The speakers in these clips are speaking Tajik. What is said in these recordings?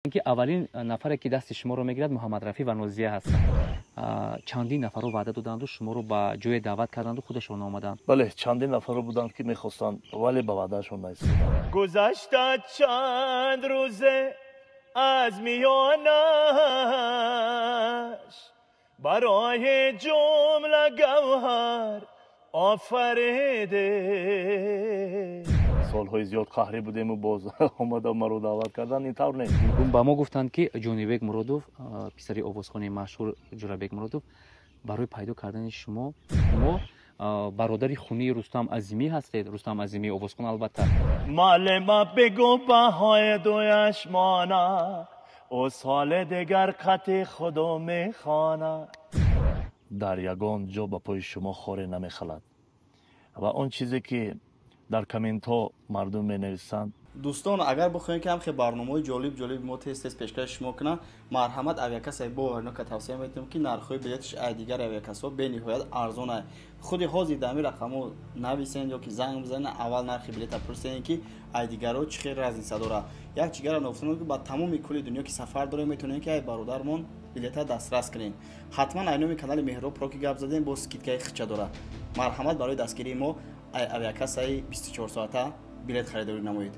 اینکه اولین نفری که دست شما رو میگیرد محمد رفیع و نوزیه هستند. چندین نفر رو وعده دادند و شما رو به جای دعوت کردند و خودشون آمدند. بله چندین نفر رو بودند که میخواستند ولی به وعدهشون نایستادند. گذشته چند روزه از میانش برای جمله گوهر آفریده. سالهای زیاد قهری بودیم و باز آمده ما رو دعوت کردن. اینطور نیست. با ما گفتند که جونیبک مرادوف پسری آوازخوان مشهور جلالبک مرادوف برای پیدا کردن شما برادری خونی رستم عظیمی هستید. رستم عظیمی آوازخوان البته. مال ما بگو بهای دویش مانه او سال دیگر قط خودو میخانه. در یگان جا به پای شما خوری نمیخلد و اون چیزی که در کامنت ها مردم می نویسند. دوستان اگر بخواین که هم خیلی برنامه جالب ما تست پیشکش شما کنه مرحمت اویاکس با اینا که توصیه میتونم که نرخ بلیتش دیگر اویاکس ها به نهایت ارزانه. خود حاضر دمی رقمو نویسین یا که زنگ بزنین اول نرخ بلیت پرسین که دیگرها چه خیر از این صدوره. یک چیگر نفتون که با تمام کل دنیا که سفر داره میتونین که برادرمون بلیت دسترس کنین. حتما اینو کانال مهراب پرو که گپ زدین با اسکیتکای خچه داره. مرحمت برای دستگیری ما اویاکس 24 ساعته بلیت خریداری نمایید.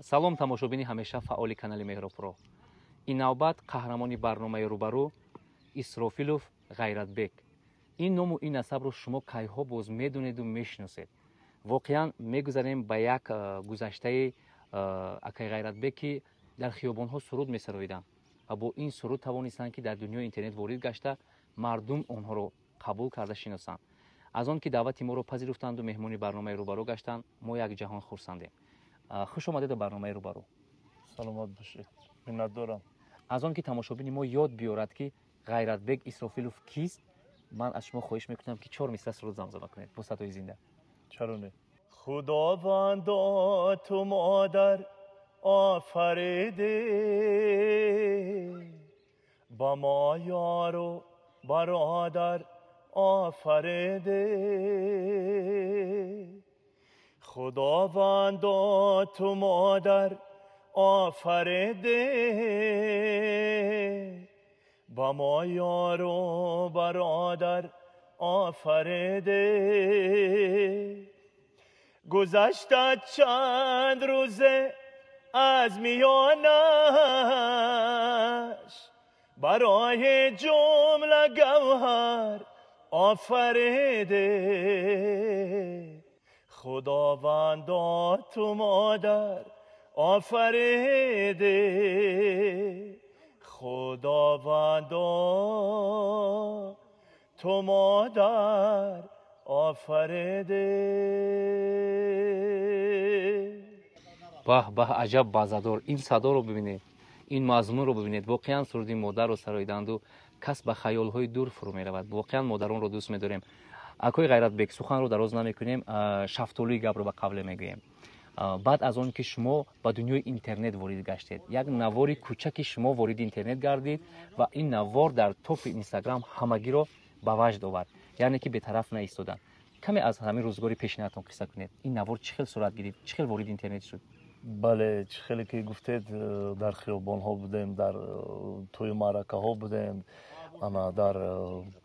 سلام тамошобини ҳамеша фаъоли канали Меҳробро. ин навбат қаҳрамони барномаи рӯбарӯ Исрофилов Ғайратбек. ин ному ин насабро шумо кайҳо боз медонеду мешиносед. воқеан мегузарем ба як гузаштаи акай Ғайратбек ки дар хиёбонҳо суруд месароиданд ва бо ин суруд тавонистанд ки дар дунёи интернет ворид гашта мардум онҳоро қабул карда шиносанд. аз он ки даъвати моро пазируфтанду меҳмони барномаи рӯбарӯ гаштанд мо як ҷаҳон хурсандем. خوش آمدید به برنامه روبرو. سلامت باشید. منت دارم. از آن که تماشابین ما یاد بیارد که غیرتبک اسرافیلوف کیست، من از شما خواهش میکنم که 4 مصرع سرود زمزمه کنید با صدای زنده. چرا نه؟ خداوندا تو مادر آفریدی با ما یار و برادر آفریدی. خداوندا تو مادر آفریده با ما یار و برادر آفریده. گذشته چند روزه از میانش برای جمله گوهر آفریده. خداوندا تو مادر آفریده. خداوندا تو مادر آفریده. به به عجب بازادار. این صدا رو ببینید، این مضمون رو ببینید. واقعا سرودی مادر رو سراییدند و کس به خیال‌های دور فرو می‌رود. واقعا مادران رو دوست می‌داریم. акои Ғайратбек суханро дароз намекунем, шафтолии гапро ба қавле мегӯем. баъд аз он ки шумо ба дунёи интернет ворид гаштед, як навори кӯчаки шумо вориди интернет гардид ва ин навор дар топи инстаграм ҳамагиро ба ваҷд овард, яъне ки бетараф наистоданд. каме аз ҳамин рӯзгори пешинаатон қисса кунед. ин навор чӣ хел сурат гирифт, чӣ хел вориди интернет шуд? бале чӣ хеле ки гуфтед, дар хиёбонҳо будем, дар тӯи маъракаҳо будем, ана дар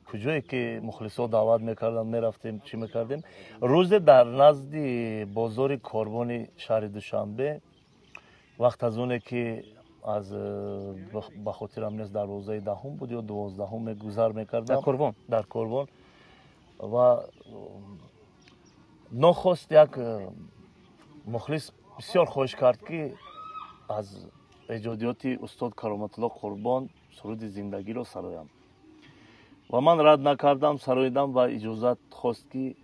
куҷое ки мухлисо даъват мекарданд мерафтем, чӣ мекардем. рӯзе дар назди бозори корбони шаҳри душанбе, вақт аз оне ки аз ба хотирам нест 12 буд ё 12 гузар мекардам дар корбон ва нохост як мухлис бисёр хоҳиш кард ки аз эҷодиёти устод кароматулло қурбон суруди зиндагиро сароям ва ман рад накардам, сароидам ва иҷозат хост ки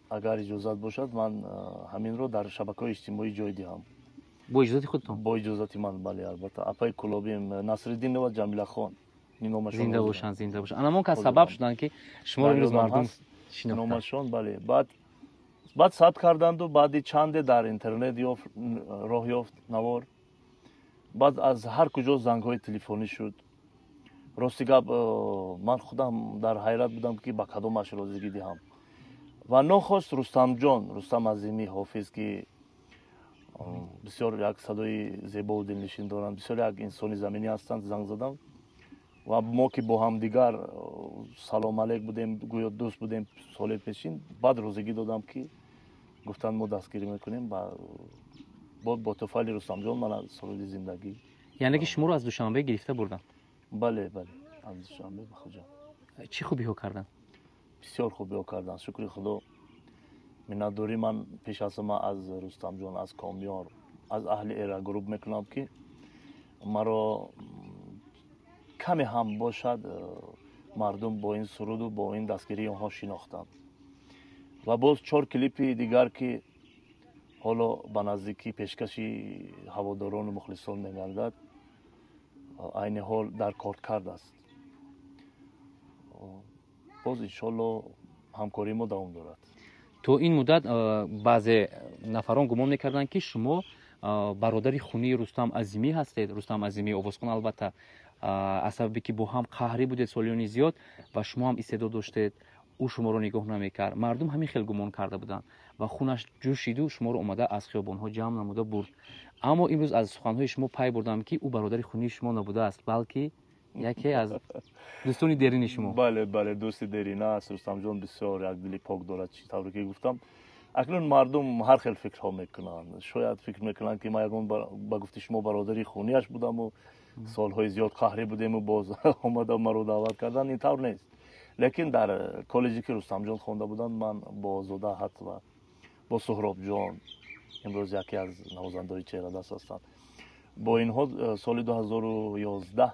агар иҷозат бошад ман ҳаминро дар шабакаҳои иҷтимоӣ ҷой диҳам. бо иҷозати худтон? бо иҷозати ман, бале, албатта. апаи кулобим Насриддинова Ҷамилахон, зинда бошанд, зинда бошанд. анамон ка сабаб шуданд ки шуморо имрӯз мардум шинохтанд. номашон, бале. баъд сабт карданду баъди чанде дар интернет роҳ ёфт навор. баъд аз ҳар куҷо зангҳои телефонӣ шуд. рости гап ман худам дар ҳайрат будам ки ба кадомаш розигӣ диҳам ва нохост Рустам Азимӣ ҳофиз ки بسیار یک صدای زیبا و دلنشین دارند. بسیار یک انسانی زمینی هستند. زنگ زدم و ما که با هم دیگر سلام علیک بودیم، گویا دوست بودیم سال پیشین. بعد روزگی دادم که گفتن ما دستگیری میکنیم و با توفیل رستم جان من از سرود زندگی. یعنی که شما رو از دوشنبه گرفته بردن؟ بله از دوشنبه به خدا. چی خوبی ها کردن؟ بسیار خوبی ها کردن، شکر خدا. منتداری من پیش از ما از رستم جان، از کامیار، از اهل ایرا گروپ میکنم که مرا کمی هم باشد مردم با این سرود و با این دستگیری آنها شناختند. و باز 4 کلیپ دیگر که حالا به نزدیکی پیشکشی هواداران و مخلصان میگردد، عین حال در کارکرد است. باز انشالله همکاری ما دوام دارد. تو این مدت بعضی نفران گمان میکردن که شما برادری خونی رستم عظیمی هستید. رستم عظیمی آوازخوان البته از سببی که با هم قهری بودید سالیانی زیاد و شما هم استعداد داشتید، او شما رو نگاه نمیکرد. مردم همین خیلی گمان کرده بودن و خونش جوشید و شما رو اومده از خیابان‌ها جمع نموده برد. اما امروز از سخن‌های شما پی بردم که او برادری خونی شما نبوده است، بلکه یکی از دوستان درین شما. بله دوست درینه است. رستم جان بسیار یک دل پاک دارد. چی طوری که گفتم اکنون مردم هر خیل فکرها میکنند. شاید فکر میکنند که ما یگان با گفت شما برادری خونیش بودم و سالهای زیاد قهری بودیم و باز اومدم مرا دعوت کردن. این طور نیست. لیکن در کالجی که رستم جان خوانده بودند من با زاده حت و با سهراب جان امروز یکی از نوازنده‌های چهره دست هستند، با اینها سال 2011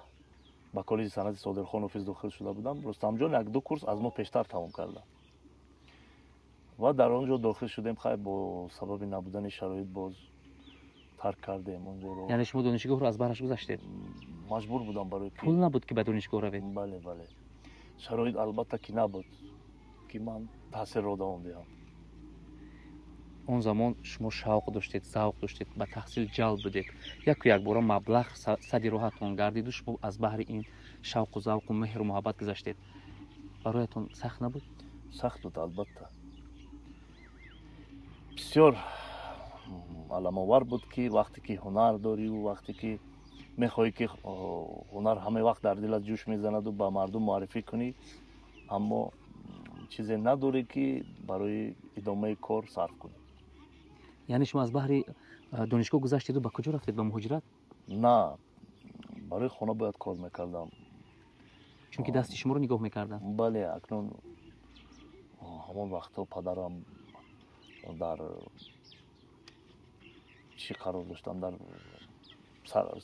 با کالج صنعت صادرخان اوفیس داخل شده بودم. رستم جان 1-2 کورس از ما پیشتر تمام کرده و در آنجا داخل شدیم. خیلی با سبب نبودن شرایط باز ترک کردیم اونجا رو. یعنی شما دانشگاه رو از برش گذاشتید؟ مجبور بودم برای پول نبود که به دانشگاه روید؟ بله شرایط البته که نبود که من تحصیل را دوام دهم. اون زمان شما شوق داشتید، ذوق داشتید، به تحصیل جلب بودید. یک بار مبلغ صدی راحتون گردید و شما از بحر این شوق و ذوق و مهر و محبت گذشتید. برایتون سخت نبود؟ سخت بود البته. بسیار علم‌آور بود که وقتی که هنر داری و وقتی که میخوایی که هنر همه وقت در دلت جوش میزند و به مردم معرفی کنی، اما چیزی نداری که برای ادامه کار صرف کنی. یعنی شما از بحر دانشگاه گذشتید و به کجا رفتید؟ به مهاجرت؟ نه، برای خانه باید کار میکردم چون که دستی شما رو نگاه میکردن. بله اکنون همون وقتا پدرم در چی قرار داشتن، در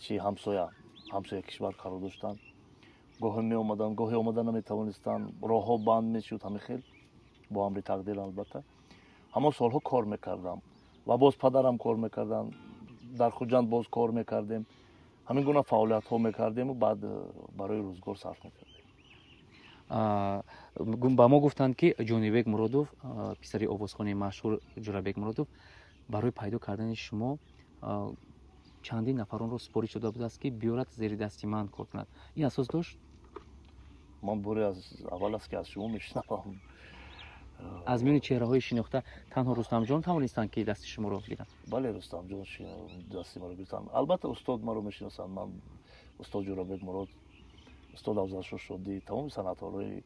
چی همسایه کشور قرار داشتن. گاهی می اومدن گاهی اومدن نمیتوانستن، راه ها بند میشد. همه خیل با امر تقدیر البته همون سالها کار میکردم و باز پدرم کار میکردن. در خوجند باز کار میکردیم. همین گونه فعالیت ها میکردیم و بعد برای روزگار صرف میکردیم. با ما گفتند که جانیبک مرادوف، پسری آوازخوان مشهور جورابک مرادوف، برای پیدا کردن شما چندین نفران رو سپارش داده بود است که بیارد زیر دستی من کار کند. این اساس داشت؟ من بوری از اول است که از شما میشنوم. از میان چهره های شناخته تنها رستم جان توانستند که دست شما رو بگیرن؟ بله رستم جان دستی مرا گرفتن. البته استاد مرا میشناسند. من استاد جورابک مراد، استاد افضل شادی، تمام صنعتکارای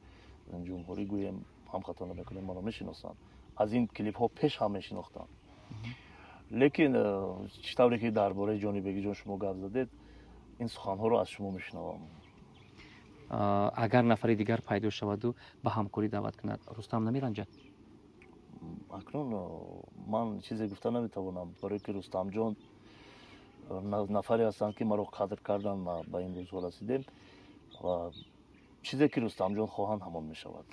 جمهوری گویم هم خطا نمیکنیم مرا میشناسند. از این کلیپ ها پیش هم میشناختند. لیکن چطوری که درباره جانیبگی جان شما گفت زدید، این سخن ها رو از شما میشنوم. اگر نفر دیگر پیدا شود و به همکاری دعوت کند، رستم نمیرنجد؟ اکنون من چیزی گفته نمیتوانم، برای که رستم جان نفری هستند که مرا قدر کردن و به این روزها رسیدیم و چیزی که رستم جان خواهند همان میشود.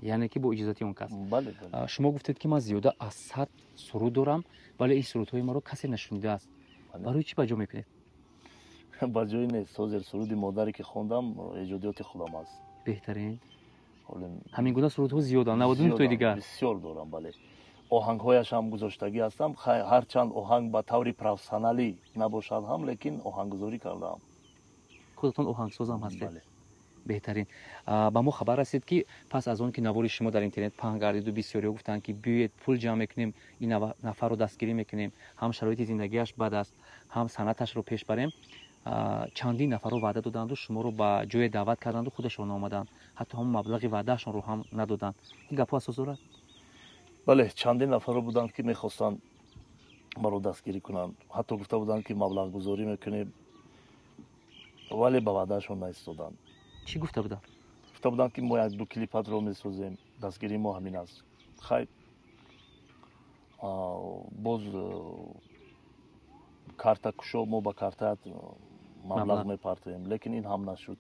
یعنی که با اجازه اون کس؟ بله. شما گفتید که من زیاده از 100 سرود دارم ولی این سرودهای ما رو کسی نشنیده است. برای چی بجا میکنید؟ با جای نیست. سرود مادری که خوندم ایجادیات خودم است. بهترین همین گونه سرودها زیاده، نبودون توی دیگر بسیار دارم. بله آهنگهایش هم گذاشتگی هستم. هر چند آهنگ با طوری پروفسیونالی نباشد هم لیکن آهنگگذاری کردم. خودتون آهنگساز هم هستید؟ بله. بهترین. با ما خبر رسید که پس از اون که نوار شما در اینترنت پهن گردید و بسیاری گفتن که بیاید پول جمع میکنیم این نفر رو دستگیری میکنیم، هم شرایط زندگیش بد است هم سنتش رو پیش بریم، چندین نفر رو وعده دادند و شما رو به جای دعوت کردند و خودشون آمدند، حتی هم مبلغ وعدهشون رو هم ندادند. این گپا اساس دارد؟ بله، چندین نفر رو بودند که میخواستن ما رو دستگیری کنند، حتی گفته بودند که مبلغ گذاری میکنیم، ولی به وعدهشون نایستادند. چی گفته بودند؟ گفته بودند که ما یک دو کلیپت رو میسازیم، دستگیری ما همین است. خیر، باز کارت کشو ما با کارتت مبلغ میپرتیم، لیکن این هم نشد.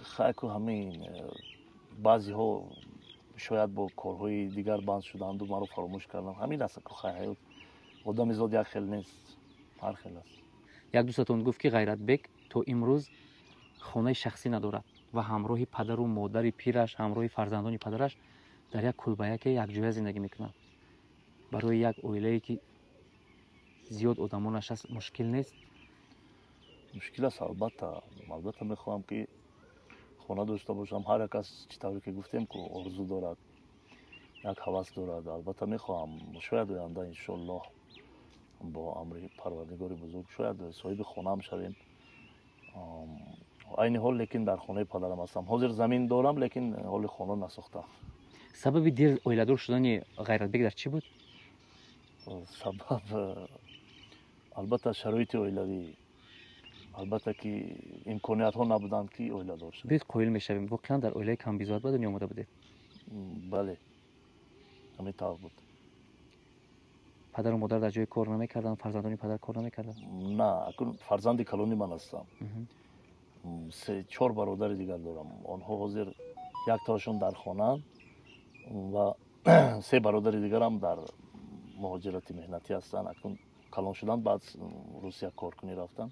خیر که همین بعضی ها شاید با کارهای دیگر بند شدند و ما رو فراموش کردن. همین است که خیر آدم زاد یک خیل نیست، هر خیل است. یک دوستتون گفت که غیرت بک تو امروز خانه شخصی ندارد و همراه پدر و مادر پیرش، همراه فرزندان پدرش در یک کلبه که یک جای زندگی میکنند. برای یک اویله‌ای که زیاد آدمانش هست مشکل نیست؟ مشکل است البته میخوام که خانه داشته باشم. هر کس چطوری که گفتیم که آرزو دارد، یک هوس دارد. البته میخوام شاید آینده انشالله با امر پروردگار بزرگ شاید صاحب خانه هم شویم. این حال لیکن در خانه پدرم هستم. حاضر زمین دارم لیکن حال خانه نساختم. سبب دیر اویله‌دار شدن غیرت بک در چی بود؟ سبب البته شرایط اویله‌ای، البته که امکانیت ها نبودند که اویله‌دار شد. بیت قایل میشویم واقعا در اویله کم بیزاد به دنیا آمده بوده؟ بله، همین طور بود. پدر و مادر در جای کار نمیکردن؟ فرزندان پدر کار نمیکردن؟ نه، اکنون فرزند کلونی من هستم. 3-4 برادر دیگر دارم. آنها حاضر یک تاشون در خانه و 3 برادر دیگر هم در مهاجرت مهنتی هستند. اکنون کلان شدن، بعد روسیه کار کنی رفتن.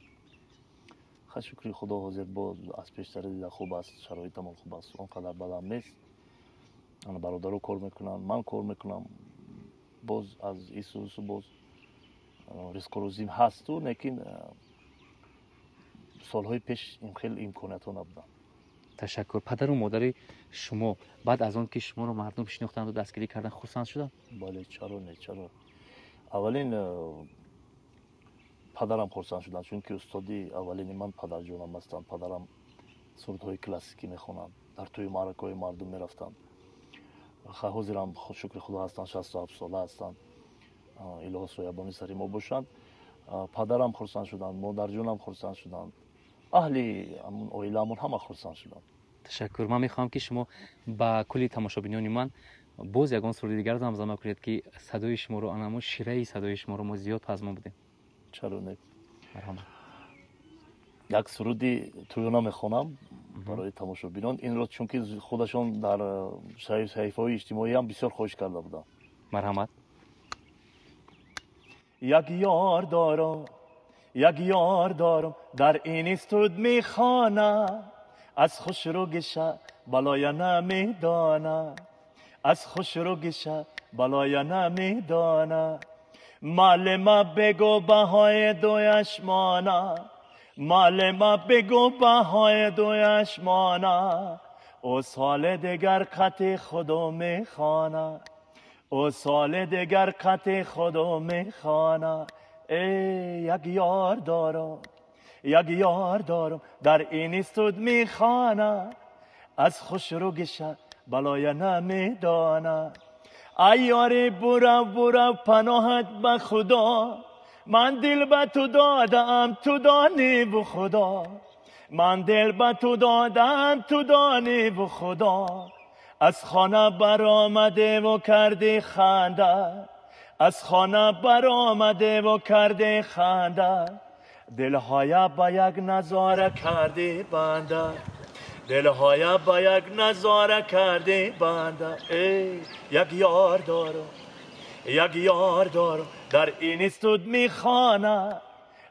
خیلی شکر خدا حاضر با از پیشتر دیده خوب است، شرایطمون خوب است، اونقدر بد هم نیست. برادرها کار میکنن، من کار میکنم. باز از این سو باز ریسک و روزیم هست و لیکن سالهای پیش این خیلی امکانیت ها نبودن. تشکر. پدر و مادر شما بعد از اون که شما رو مردم شناختند و دستگیری کردن خرسند شدن؟ بله، چرا نه، چرا. اولین پدرم خرسند شدن چون که استادی اولین من پدر جانم هستند. پدرم سرودهای کلاسیکی میخونند، در توی معرکه های مردم میرفتند. حاضرم شکر خدا هستند، 67 ساله هستند. الهی سویابانی سری ما باشند. پدرم خرسند شدند، مادر جانم خرسند شدند، اهلی همون اویله‌مون همه خرسند شدند. تشکر. من میخوام که شما با کلی تماشابینان من باز یگان سرود دیگر زمزمه کنید که صدای شما رو انمو شیره صدای شما رو ما زیاد پزما بودیم. چرا نه. مرحبا. یک سرودی تویونا میخونم برای تماشابینان. این رو چون که خودشون در صحیفه‌های اجتماعی هم بسیار خوش کرده بودن. مرحمت. یک یار دارم در این استود میخانه، از خوش رو گشه بلای نمیدانه، از خوش رو گشه بلای نمیدانه. مال ما بگو بهای دویش مانه، مال ما بگو بهای دویش مانه. او سال دگر قط خودو میخانه، او سال دگر قط خودو میخانه. یک یار دارم در این استود میخانه، از خوش رو گشه بلای نمیدانه. ای یاری برو پناهت به خدا، من دل به تو دادم تو دانی و خدا، من دل به تو دادم تو دانی و خدا. از خانه برآمده و کرده خنده، از خانه برآمده و کرده خنده. دلهای با یک نظاره کرده بنده، دلهای با یک نظاره کرده بنده. یک یار دارم در این استود میخانه،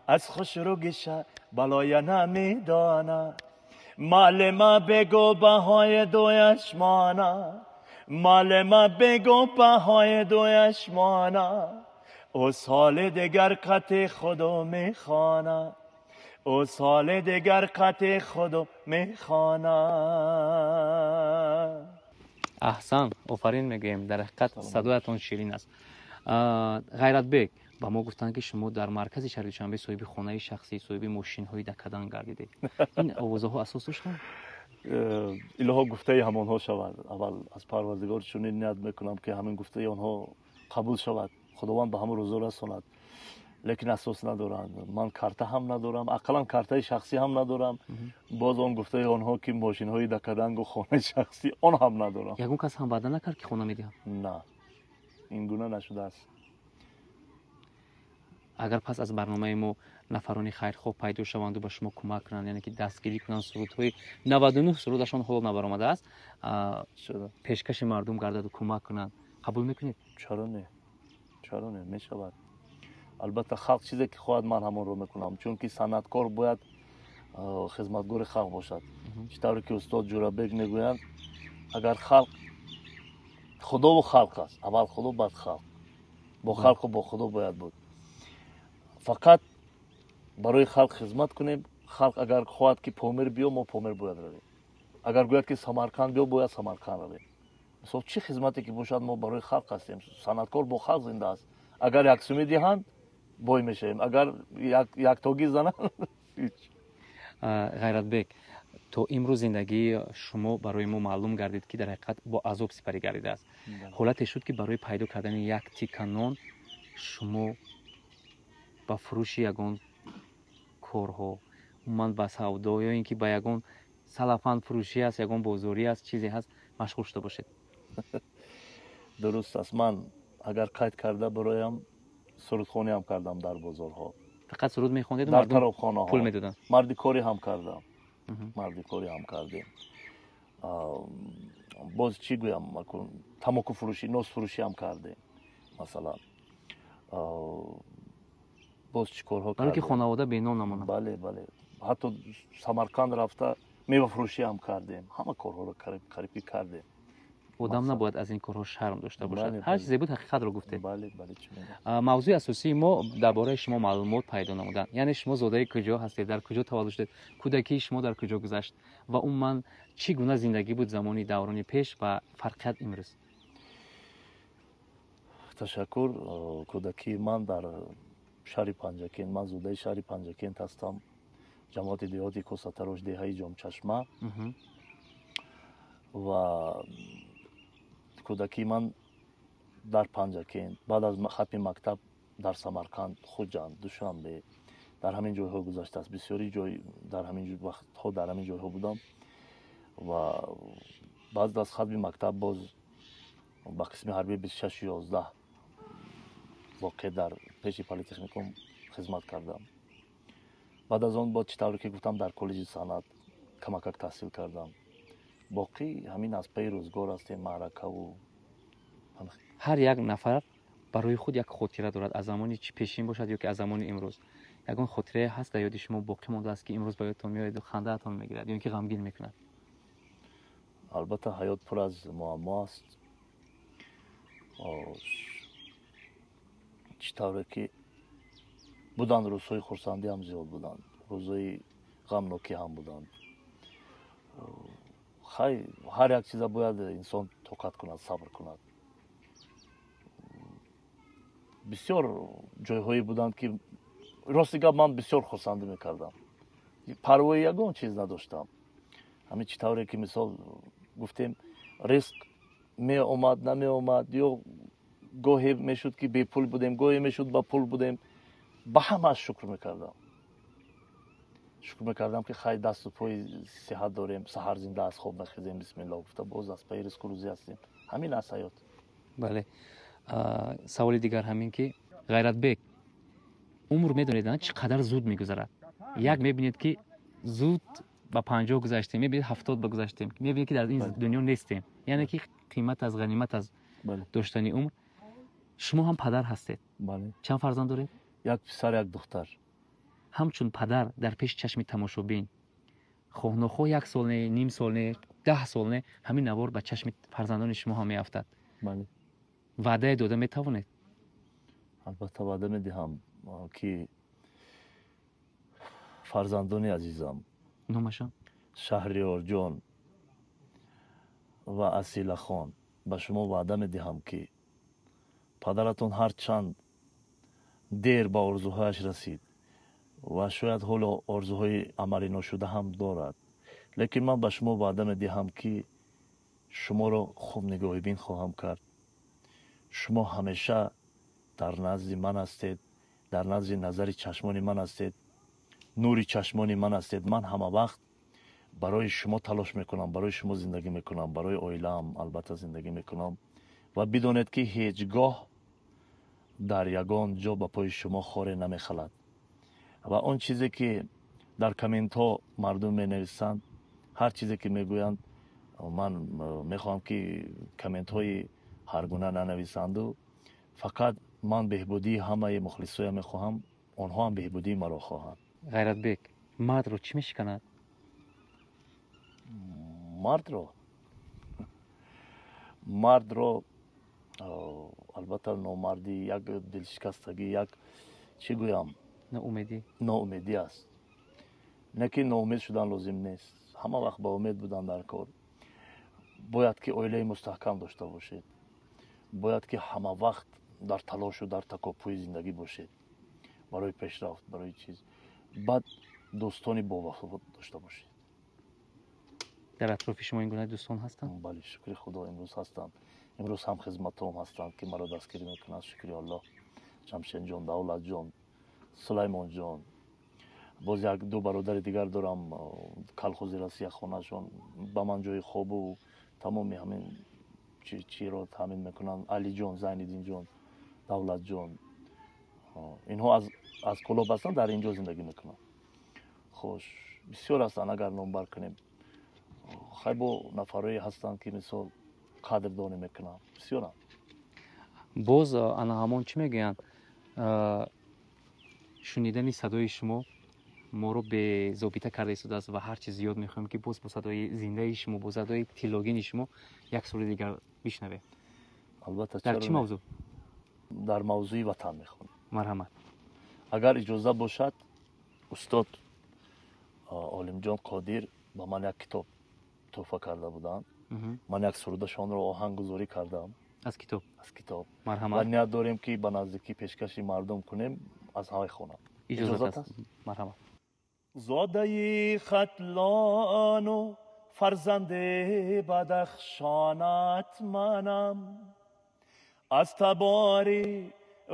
از خوش رو گشه بلای نمیدانه. مال ما بگو بهای دویش مانه، مال ما بگو بهای دویش مانه. او سال دگر قط خودو میخانه، او سال دیگر قطع خودو میخواند. احسن، آفرین میگیم. در حقیقت صدایتان شیرین است. غیرت بیگ با ما گفتن که شما در مرکز شهر دوشنبه صاحب خانه شخصی، صاحب ماشین های دکدن گردیده. این آوازها اساسش هم الها گفته همانها شود. اول از پروردگار چنین نیت میکنم که همین گفته آنها قبول شود. خداوند به همه روزا رساند. لیکن اساس ندارند. من کارت هم ندارم، اقلا کارت شخصی هم ندارم. باز اون گفته آنها که ماشین های دکدنگ و خانه شخصی آن هم ندارم. یگون کس هم وعده نکرد که خانه میدهم؟ نه، این گونه نشده است. اگر پس از برنامه ما نفرانی خیرخواه پیدا شوند و به شما کمک کنند، یعنی که دستگیری کنند، سرودهای 99 سرودشان حالا نبرآمده است، پیشکش مردم گردد و کمک کنند، قبول میکنید؟ چرا نه میشود. البته خلق چیزی که خواهد من همون رو میکنم، چون که صنعتکار باید خدمتگار خلق باشد. چطوری که استاد جورابیک میگویند اگر خلق خدا و خلق است، اول خدا بعد خلق، با خلق و با خدا باید بود. فقط برای خلق خدمت کنیم. خلق اگر خواهد که پامیر بیا، ما پامیر باید رویم. اگر گوید که سمرقند بیا، باید سمرقند رویم. مثلا چه خدمتی که باشد ما برای خلق هستیم. صنعتکار با خلق زنده است. اگر یک سومی دهند بای میشیم، اگر یک تاگی زنند غیرت بیگ، تو امروز زندگی شما برای ما معلوم گردید که در حقیقت با عذاب سپری گردیده است. حالتی شد که برای پیدا کردن یک تیکه نان شما با فروش یگان کارها، من با سودا یا اینکه با یگان سلفند فروشی است، یگان بازاری است، چیزی هست مشغول شده باشید. درست است. من اگر قید کرده برایم سرودخوانی هم کردم در بازارها. فقط سرود میخوندید و در مردم طرفخانه ها پول میدادن؟ مردی کاری هم کردم. کردیم. باز چی گویم، تماکو فروشی، نوز فروشی هم کردیم مثلا. باز چی کارها کردیم؟ برای که خانواده بی نان نمونه. بله. حتی سمرقند رفته میوه فروشی هم کردیم. همه کارها رو قریبی کردیم. آدم نباید از این کارها شرم داشته باشد. بله. هر چیزی بود حقیقت رو گفته. بله چی میگم. موضوع اساسی ما درباره شما معلومات پیدا نمودن. یعنی شما زاده کجا هستید، در کجا تولد شدید، کودکی شما در کجا گذشت و اون من چی گونه زندگی بود زمانی دوران پیش و فرقیت امروز؟ تشکر. کودکی من در شهر پنجکین، من زاده شهر پنجکین هستم. جماعت دیهاتی کوساتروش دهه جام چشمه. و کودکی من در پنجکین، بعد از ختم مکتب در سمرقند، خوجند، دوشنبه، در همین جایها گذشته است. بسیاری جای در همین وقتها در همین جایها بودم و بعد از ختم مکتب باز با قسم حربی 2611 واقع در پیش پلیتکنیکوم خدمت کردم. بعد از آن با چطوری که گفتم در کالج صنعت کمک تحصیل کردم. باقی همین از پی روزگار است. معرکه و هر یک نفر برای خود یک خاطره دارد، از زمانی چی پیشین باشد یا که از زمان امروز. یگان خاطره هست در یاد شما باقی مانده است که امروز به یادتان میآید و خنده‌تان میگیرد یا اینکه غمگین میکند؟ البته حیات پر از معما است. چطوره که بودن روزهای خرسندی هم زیاد بودند، روزهای غمناکی هم بودند. هر یک چیز باید انسان طاقت کند، صبر کند. بسیار جایهایی بودند که راستی گپ من بسیار خرسندی میکردم. پروای یگان چیز نداشتم. همین چطوره که مثال گفتیم ریسک می اومد نمی اومد، یا گاهی میشد که بی پول بودیم، گاهی میشد با پول بودیم. به همه شکر میکردم که خیلی دست و پای صحت داریم، سحر زنده از خواب میخیزیم، بسم الله گفته باز از پای ریسک و روزی هستیم. همین است حیات. بله. سوال دیگر همین که غیرت بیگ، عمر میدونید چقدر زود میگذرد؟ یک میبینید که زود با 50 گذشتیم، میبینید 70 بگذشتیم، میبینید که در این دنیا نیستیم. یعنی که قیمت از غنیمت از داشتن عمر. شما هم پدر هستید. بله. چند فرزند دارید؟ یک پسر یک دختر. همچون پدر در پیش چشم تماشابین خواه یک سال نه، نیم سال نه، 10 سال نه، همین نوار به چشم فرزندان شما هم میافتد. بله. وعده داده میتوانید؟ البته وعده میدهم که фарзандони азизам, номашон шаҳриёр ҷон ва асилахон, ба шумо ваъда медиҳам ки падаратон ҳар чанд дер ба орзуҳояш расид ва шояд ҳоло орзуҳои амалӣ ношуда ҳам дорад, лекин ман ба шумо ваъда медиҳам ки шуморо хуб нигоҳубин хоҳам кард. шумо ҳамеша дар назди ман ҳастед, дар назди назари чашмони ман ҳастед, нури чашмони ман ҳастед. Ман ҳама вақт барои шумо талош мекунам, барои шумо зиндагӣ мекунам, барои оилаам албатта зиндагӣ мекунам ва бидонед ки ҳеҷ гоҳ дар ягон ҷо ба пои шумо хоре намехалад. ва он чизе ки дар комментҳо мардум менависанд, ҳар чизе ки мегӯянд, ман мехоҳам ки комментҳои ҳаргуна нанависанду фақат ман беҳбудии ҳамаи мухлисоям мехоҳам, онҳо ҳам беҳбудии маро хоҳанд. ғайратбек, мардро чӣ мешиканад? мардро албатта номардӣ, як дилшикастагӣ, як чӣ гӯям, ноумедӣ аст. не ки ноумед шудан лозим нест, ҳама вақт ба умед будан дар кор. бояд ки оилаи мустаҳкам дошта бошед, бояд ки ҳама вақт дар талошу дар такоппуи зиндагӣ бошед барои пешрафт, барои чиз. баъд дӯстони бовафо дошта бошед. дар атрофи шумо ин гуна дӯстон ҳастанд? бале, шукри худо имрӯз ҳастанд. имрӯз ҳам хизматом ҳастанд ки маро дастгирӣ мекунанд. шукри аллоҳ. ҷамшедҷон, давлатҷон, сулаймонҷон, боз як ду бародари дигар дорам, калхози расия хонашон ба ман ҷои хобу тамоми ҳамин чиро таъмин мекунанд. алиҷон, зайниддинҷон, давлатҷон, инҳо аз Кӯлоб ҳастанд, дар инҷо зиндагӣ мекунанд. хош, бисёр ҳастанд, агар номбар кунем. хайбо нафарое ҳастанд ки мисол қадрдонӣ мекунанд. бисёранд. боз ана ҳамон чӣ мегӯянд, шунидани садои шумо моро безобита карда истодааст ва ҳарчи зиёд мехоҳем ки боз бо садои зиндаи шумо, бо садои тилогини шумо як соли дигар бишнавем. албатта. дар чӣ мавзӯъ? дар мавзӯи ватан мехонем. марҳамат. агар иҷоза бошад, устод олимҷон қодир ба ман як китоб тӯҳфа карда буданд. ман як сурудашонро оҳанггузорӣ кардам аз китоб. ва марҳамат. ният дорем ки ба наздикӣ пешкаши мардум кунем, аз ҳавай хонам. иҷозат аст. марҳамат. زاده ختلان و فرزند بدخشانت منم، از تباری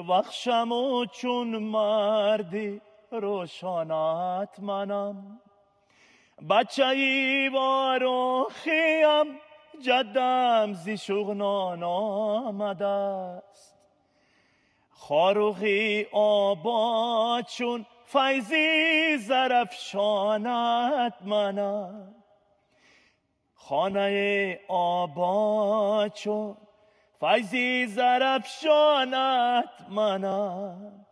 وخشم و چون مردی روشانت منم. بچه ای واروخیم جدم زی شغنان آمده است، خاروخی آباد چون فیضی زرفشانت منم. خانه آباد چون فیضی زرفشانت منم.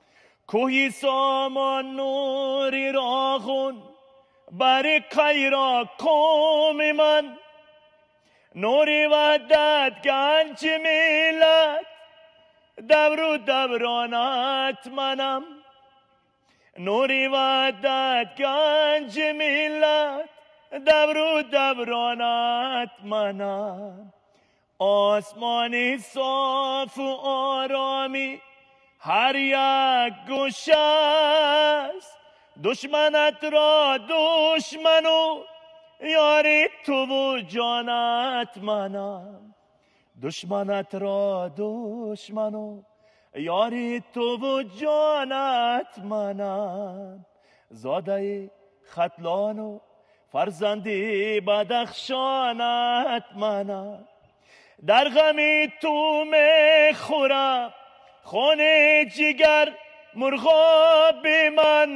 کوهی سامان نوری راغون بر قیرا قوم من، نوری ودت گنج ملت دبر و دبرانت منم. نوری ودت گنج ملت دبر و دبرانت منم. آسمانی صاف و آرامی هر یک گوشه است، دشمنت را دشمن و یاری تو و جانت منم. دشمنت را دشمن و یاری تو و جانت منم. زاده ختلان و فرزندی بدخشانت منم. در غمی تو میخورم خون جگر مرغاب من،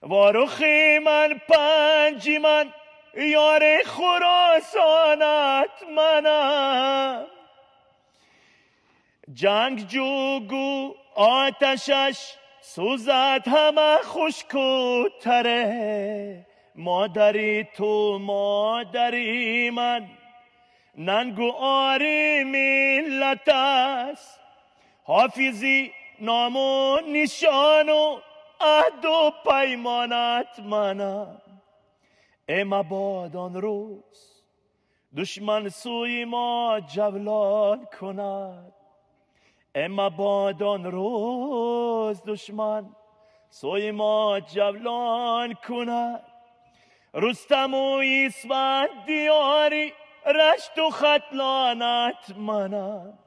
وارخی من پنجی من یار خراسانت منم. جنگ جوگو آتشش سوزد همه خشک و تره، مادری تو مادری من ننگ و آری ملت است. حافظی نام و نشان و عهد و پیمانت منم. ای مباد آن روز دشمن سوی ما جولان کند. ای مباد آن روز دشمن سوی ما جولان کند. رستم و اسفند دیاری رشت و ختلانت منم.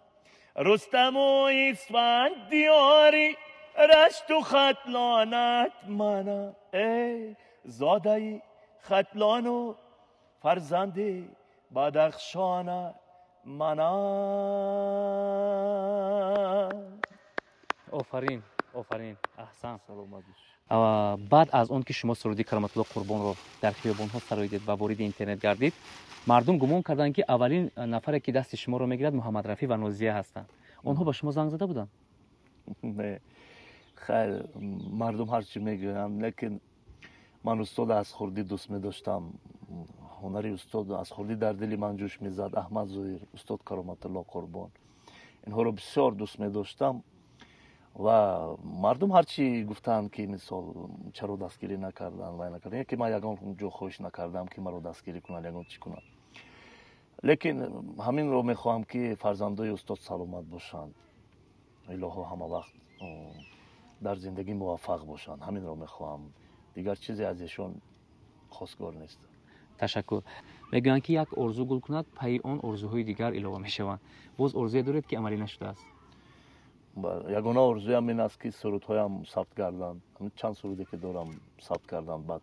رستم و اسفند دیاری رشت و ختلانت منم. ای زاده ختلان و فرزند بدخشانت منم. آفرین آفرین احسن. سلامت باش. بعد از اون که شما سرودی کرامت الله قربان رو در خیابان ها سراییدید و وارد اینترنت گردید، مردم گمان کردند که اولین نفری که دست شما رو میگیرد محمد رفیع و نازیه هستند. اونها به شما زنگ زده بودند؟ نه خیر، مردم هر چی میگن، لیکن من استاد از خوردی دوست می‌داشتم. هنری استاد از خوردی در دل من جوش میزد. احمد ظهیر، استاد کرامت الله قربان، اینها رو بسیار دوست می‌داشتم و مردم هر چی گفتند که مثال چرا دستگیری نکردن و نکردن، یکی من یگان جو خوش نکردم که مرا دستگیری کنن یگان چی کنن. لیکن همین رو میخواهم که فرزندای استاد سلامت باشند، الهو همه وقت در زندگی موفق باشند. همین رو میخواهم، دیگر چیزی از ایشون خواستگار نیست. تشکر. میگن که یک ارزو گل کند پای آن ارزوهای دیگر علاوه میشوند. باز ارزوی دارید که عملی نشده است؟ یگانه ارزویم این است که سرودهایم ثبت کردند. چند سرودی که دارم ثبت کردند. بعد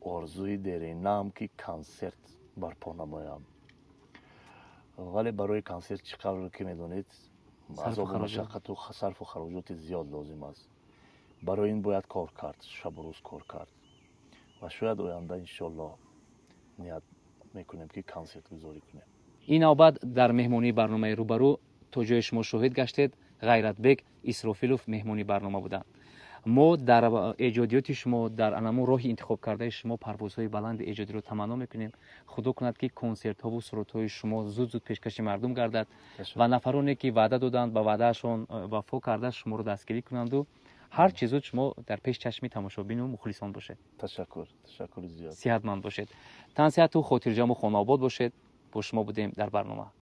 ارزوی دیرینم که کنسرت برپا نمایم. ولی برای کنسرت چقدر که میدونید عذاب و مشقت و صرف و خراجات زیاد لازم است. برای این باید کار کرد، شب و روز کار کرد و شاید آینده انشالله نیت میکنیم که کنسرت گذاری کنیم. این نوبت در مهمونی برنامه روبرو تو جای شما شاهد گشتید. غیرت بک، اسرافیلوف مهمونی برنامه بودند. ما در ایجادیات شما، در انمو راه انتخاب کرده شما پروازهای بلند ایجادی رو تمنا میکنیم. خدا کند که کنسرت ها و سرودهای شما زود زود پیشکش مردم گردد و نفرانی که وعده دادند با وعدهشون وفا کرده شما رو دستگیری کنند و هر چیزو شما در پیش چشم تماشابین و مخلصان باشید. تشکر زیاد. صحتمند باشید. تن صحت و خاطرجم و خانه آباد باشید. با شما بودیم در برنامه.